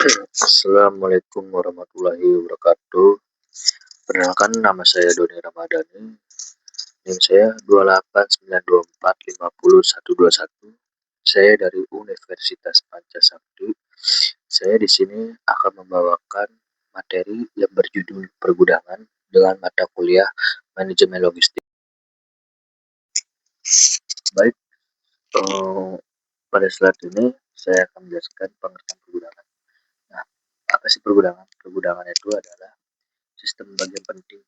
Assalamualaikum warahmatullahi wabarakatuh. Perkenalkan, nama saya Doni Ramadhani. NIM saya 28924502121. Saya dari Universitas Pancasakti. Saya di sini akan membawakan materi yang berjudul pergudangan dengan mata kuliah manajemen logistik. Baik, pada slide ini saya akan menjelaskan pengertian pergudangan. Nah, apa sih pergudangan? Pergudangan itu adalah sistem bagian penting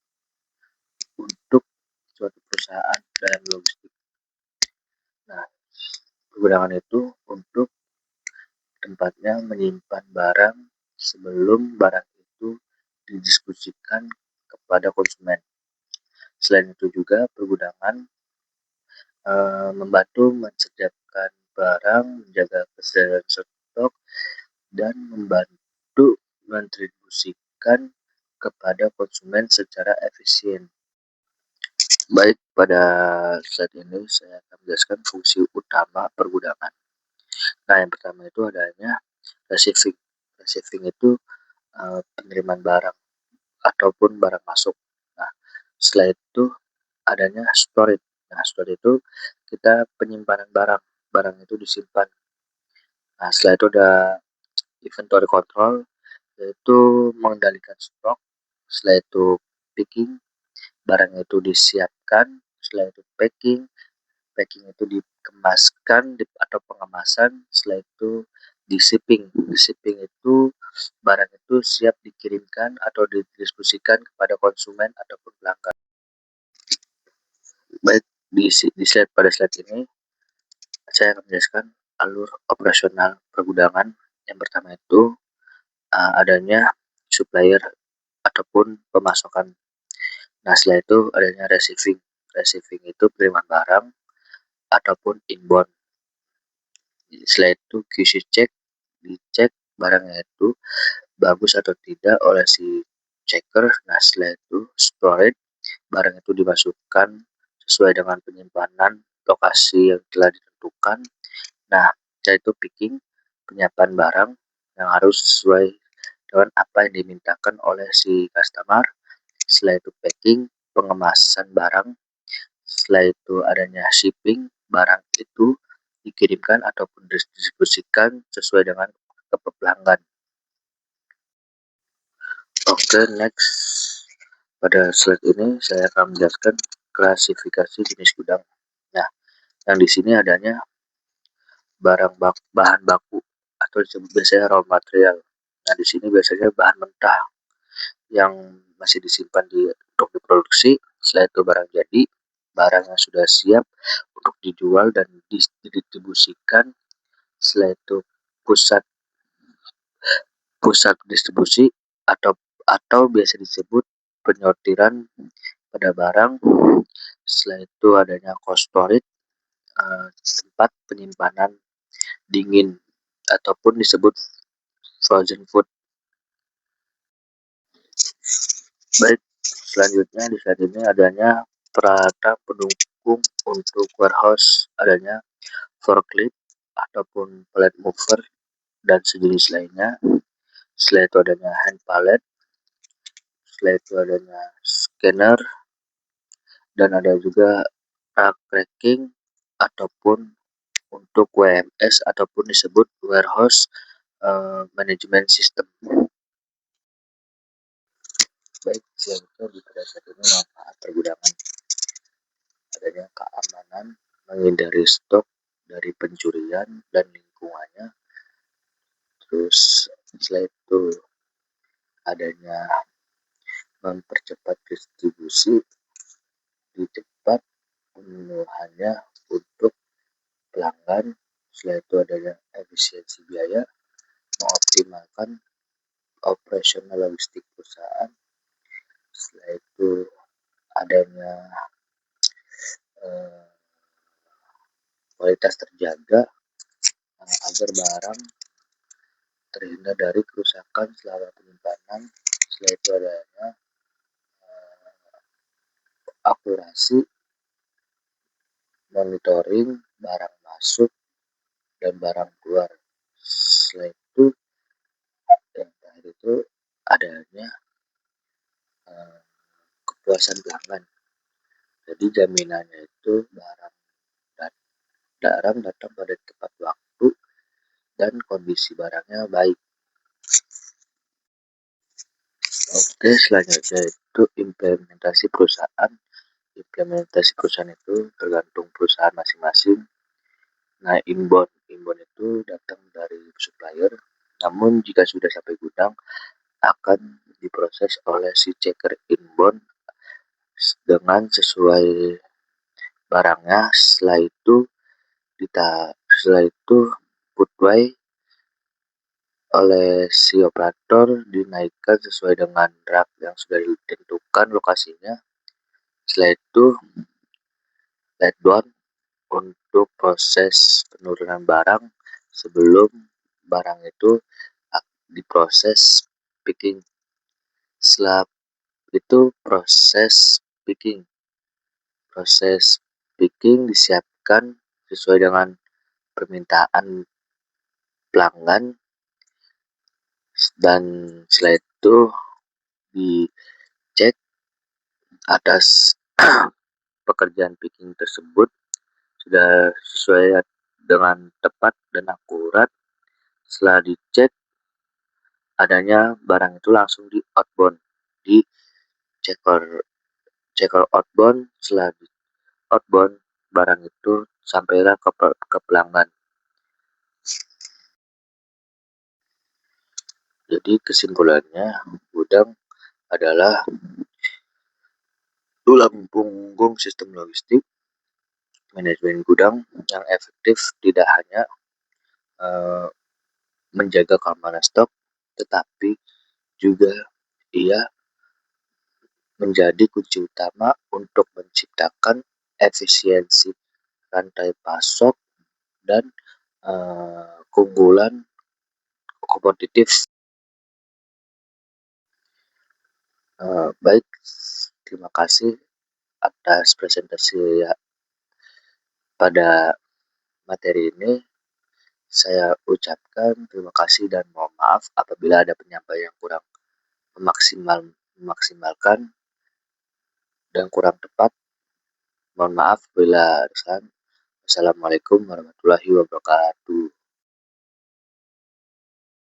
untuk suatu perusahaan dalam logistik. Nah, pergudangan itu untuk tempatnya menyimpan barang sebelum barang itu didistribusikan kepada konsumen. Selain itu juga pergudangan membantu menyediakan barang, menjaga ketersediaan stok, dan membantu mendistribusikan kepada konsumen secara efisien. Baik, pada saat ini saya akan menjelaskan fungsi utama pergudangan. Nah, yang pertama itu adanya receiving. Receiving itu penerimaan barang ataupun barang masuk. Nah, setelah itu adanya storage. Nah, storage itu kita penyimpanan barang. Barang itu disimpan. Nah, setelah itu ada inventory control, yaitu mengendalikan stok. Setelah itu picking, barang itu disiapkan. Setelah itu packing, packing itu dikemaskan atau pengemasan. Setelah itu di shipping. Di shipping itu barang itu siap dikirimkan atau didistribusikan kepada konsumen ataupun pelanggan. Baik, pada slide ini saya akan menjelaskan alur operasional pergudangan. Yang pertama itu adanya supplier ataupun pemasokan. Nah, setelah itu adanya receiving. Receiving itu penerimaan barang ataupun inbound. Setelah itu QC check, dicek barangnya itu bagus atau tidak oleh si checker. Nah, setelah itu storage, barang itu dimasukkan sesuai dengan penyimpanan lokasi yang telah ditentukan. Nah, setelah itu picking, penyiapan barang yang harus sesuai dengan apa yang dimintakan oleh si customer. Setelah itu packing, pengemasan barang. Setelah itu adanya shipping, barang itu dikirimkan ataupun didistribusikan sesuai dengan ke pelanggan. Oke, next. Pada slide ini saya akan menjelaskan klasifikasi jenis gudang. Nah, yang di sini adanya bahan baku atau disebut biasanya raw material. Nah, di sini biasanya bahan mentah yang masih disimpan untuk diproduksi. Setelah itu barang jadi, barang yang sudah siap untuk dijual dan didistribusikan. Setelah itu pusat pusat distribusi atau biasa disebut penyortiran pada barang. Setelah itu adanya cold storage, tempat penyimpanan dingin ataupun disebut frozen food. Baik, selanjutnya di saat ini adanya peralatan pendukung untuk warehouse, adanya forklift ataupun pallet mover dan sejenis lainnya. Setelah itu adanya hand pallet, setelah itu adanya scanner, dan ada juga tracking ataupun untuk WMS ataupun disebut warehouse management system. Baik, selanjutnya di pada saat ini manfaat pergudangan adanya keamanan, menghindari stok dari pencurian dan lingkungannya. Terus setelah itu adanya mempercepat distribusi di tempat pemenuhannya untuk pelanggan. Setelah itu adanya efisiensi biaya, mengoptimalkan operasional logistik perusahaan. Setelah itu adanya kualitas terjaga agar barang terhindar dari kerusakan selama penyimpanan. Setelah itu adanya akurasi monitoring barang masuk dan barang keluar. Setelah itu adanya kepuasan pelanggan. Jadi jaminannya itu barang datang pada tepat waktu dan kondisi barangnya baik. Oke, selanjutnya itu implementasi perusahaan. Implementasi perusahaan itu tergantung perusahaan masing-masing. Nah, inbound itu datang dari supplier. Namun jika sudah sampai gudang, akan diproses oleh si checker inbound dengan sesuai barangnya. Setelah itu putway oleh si operator dinaikkan sesuai dengan rak yang sudah ditentukan lokasinya. Setelah itu letdown untuk proses penurunan barang sebelum barang itu diproses picking. Setelah itu proses picking disiapkan sesuai dengan permintaan pelanggan, dan setelah itu dicek atas pekerjaan picking tersebut sudah sesuai dengan tepat dan akurat. Setelah dicek adanya barang itu langsung di outbound, di checker checker outbound. Setelah di outbound, barang itu sampailah ke pelanggan. Jadi kesimpulannya, gudang adalah tulang punggung sistem logistik. Manajemen gudang yang efektif tidak hanya menjaga keamanan stok, tetapi juga ia menjadi kunci utama untuk menciptakan efisiensi rantai pasok dan keunggulan kompetitif. Baik, terima kasih atas presentasi ya, pada materi ini. Saya ucapkan terima kasih dan mohon maaf apabila ada penyampaian yang kurang memaksimalkan dan kurang tepat. Mohon maaf bila ada kesalahan. Wassalamualaikum warahmatullahi wabarakatuh.